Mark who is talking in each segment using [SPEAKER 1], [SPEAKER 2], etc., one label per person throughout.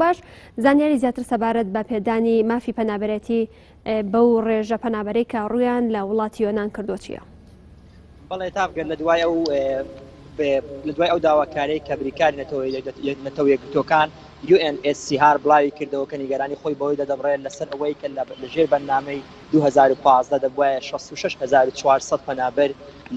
[SPEAKER 1] باش زانیاری زیاتر سەبارەت بە پێدانی مافی پەنابەرێتی بەو ڕێژە پەنابەرەی کە ڕوویان لە وڵاتی یۆنان کردو چییە؟
[SPEAKER 2] بەڵێ تاگەر لە دوای ئەو داواکارەی کە بریکاری نەتەوە یەکگرتوەکان UNSCR بڵاوی کردەوە کە نیگەرانی خۆی بەوەی دەدەبڕێت لەسەر ئەوەی کە لەژێر بەرنامەی 2015 دەبواە 66400 پەنابەر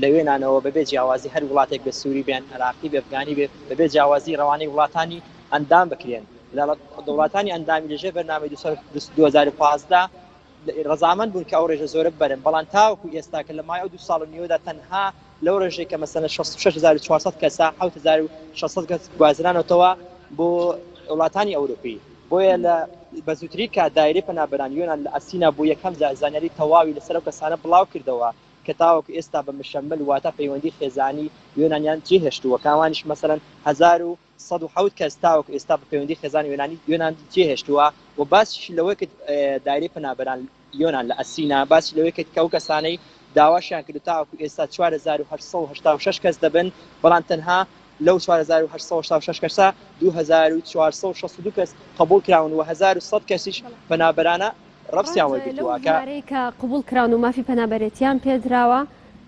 [SPEAKER 2] لەوێنانەوە بەبێ جیاوازی هەر وڵاتێک بە سووری بێن عراقی بێ ئەفغانی بێ بەبێ جیاوازی ڕەوانەی وڵاتانی ئەندام بکرێن لە وڵاتانی ئەندامی لەژێر بەرنامەی 2015 ڕزامەند بوون کە ئەو ڕێژە زۆرە بەرن بەڵام تاوەکو ئێستا کە لە مای ئەو 2 ساڵ و نیوەدا تەنها لەو ڕێژەی کە مەسەلەن 6400 کەسا 7600 کەس گوازرانەوەتەوە بۆ وڵاتانی ئەوروپی بۆیە لە بەزووتری کە دایرەی پەنابەران یۆنان لە ئەسینا بۆ یەکەم زانیاری تەواوی لەسەر ئەو کەسانە بڵاو کردەوە کە تاوەکو ئێستا بە مشەمل واتە پەیوەندی خێزانی یۆنانیان جێهێشتووە کاوانیش مەسەلەن 1107 کەس تاوەکو ئێستا بە پەیوەندی خێزانی یۆنان جێهێشتووە و باسیشی لەوەی کە دایرەی پەنابەران یۆنان لە ئەسینا باسی لەوەی کە ئەو کەسانەی داواشیان کرد تاوەکو ئێستا 4886 کەس دەبن بەڵام تەنها لەو 4886 کەسا 2462 کەس قبول کراون و 1100 کەسیش پەنابەرانە ڕەفسیان وەرگرتووە
[SPEAKER 1] کە قبول کراون و مافی پەنابەرێتیان پێدراوە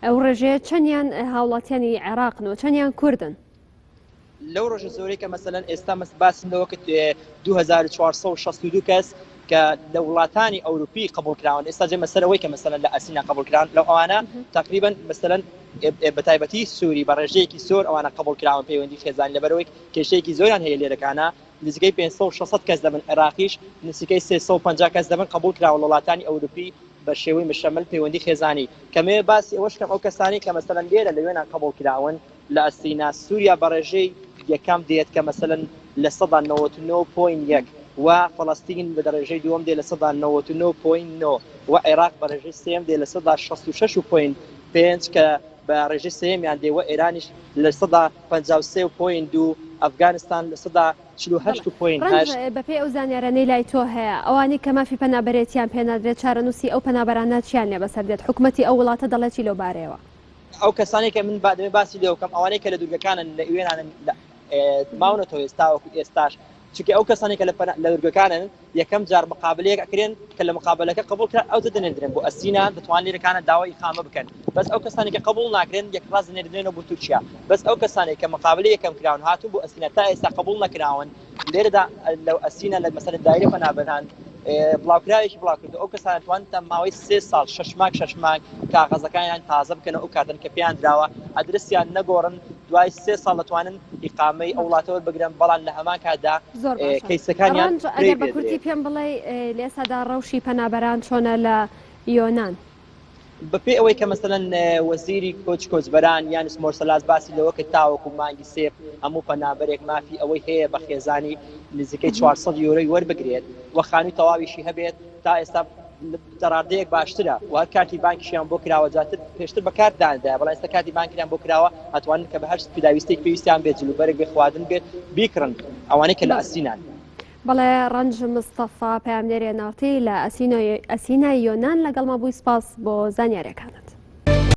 [SPEAKER 1] ئەو ڕێژەیە چەندیان هاوڵاتیانی عێراقن و چەندیان کوردن
[SPEAKER 2] لەو ڕۆژە زۆرەی کە مەسەلەن ئێستا باسن لەوە کە 2462 کەس کە لە وڵاتانی ئەوروپی قبول کراون ئێستا جێ مەسەرەوەی کە مەسەلەن لە ئەسینا قبول کراون لەو ئەوانە تقریبا مەسەلەن بەتایبەتی سووری بە ڕێژەیەکی زۆر ئەوانە قبول کراون پەیوەندی خێزانی لەبەرەوەی کێشەیەکی زۆریان هەیە لێرەکانە نزیکەی 500 کەس دەبن عێراقیش نزیکەی 350 کەس دەبن قبول کراون وڵاتانی ئەوروپی بە شێوەی مشەمل پەیوەندی خێزانی کەمێ باسی ئەوەشکەم ئەو کەسانی کە مەسەلەن لێرە لەوێنان قبول کراون لە ئەسینا سووریا بە ڕێژەی یەکەم دێت کە مەسەلەن لە 99.1 و فەڵەستین بە دەرەژەی دووەم دێ لە 99.9 و عێراق بە ڕێژەی سێم دێ لە 166.5 کە بە ڕێژەی سێمیان دێ و ئێرانیش لە 153.2 ئەفغانستان لە 148.8
[SPEAKER 1] بەپێی ئەو زانیارانەی لای تۆ هەیە ئەوانی کە مافی پەنابەرێتیان پێنادرێت چارەنووسی ئەو پەنابەرانە چیان لێ بەسەر دێت حکوومەتی ئەو وڵاتە دەڵێتی لەو بارەیەوە
[SPEAKER 2] ئەو کەسانی کە من دەمێ باسی لێوکەم ئەوانەی کە لە دوورگەکانن لە ئێوێنانن ماونەتەوە ئێستاوەکو ئێستاش چونکە ئەو کەسانی کە لە دوورگەکانن یەکەم جار مقابلەیەک ئەکرێن کە لە مقابلەکە قبول کرا ئەو دەنێدرێن بۆ ئەسینا دەتوانن لێرەکانە داوای ئیقامە بکەن بەس ئەو کەسانی کە قبول ناکرێن یەکڕاز دەنێدرێنەوە بۆ تورکیا بەس ئەو کەسانی کە مقابلە یەکەم کراون هاتوون بۆ ئەسینا تا ئێستا قبول نەکراون لێرەدا لەو ئەسینا لە مەسەلەن دایرەی پەنابەران بڵاوکراوێکی بڵاو کردو ئەو کەسانە توانتە ماوەی 3 ساڵ 6 مانگ کاغەزەکانیان تازە بکەن ئەو کاتن کە پێیان دراوە ئەدرسیان نەگۆڕن دوای 3 ساڵ دەتوانن ئیقامەی ئەو وڵاتەوە بگرن بەڵام لە هەمان کاتدا کەیسەکانیان
[SPEAKER 1] ئەگەر بە کورتی پێم بڵێ لێسادا ڕەوشی پەنابەران چۆنە لە یۆنان
[SPEAKER 2] بەپێ ئەوەی کە مەسەلەن وەزیری کۆچبەران یان سمۆرسەلاس باسی لەوە کە تاوەکو مانگی سێ هەموو پەنابەرێک مافی ئەوەی هەیە بە خێزانی نزیکەی 400 یۆرۆی وەربگرێت و خانووی تەواویشی هەبێت تا ئێستا دەڕادەیەک باشترە و هەر کارتی بانکیشیان بۆ کراوە جاتر پێشتر بەکارداندا بەڵام ئێستا کاتی بانکیان بۆ کراوە ئەتوانن کە بە هەر پێداویستێک پێویستیان بێت جلوبەرێک بێ خواردن بێت بیکڕن ئەوانەی کە لە ئەسینان
[SPEAKER 1] بەڵێ ڕەنج مستەفا پەیامدەرێ ناوتەی لە ئەسینای یۆنان لەگەڵ مەبووی سپاس بۆ زانیاریەکانت.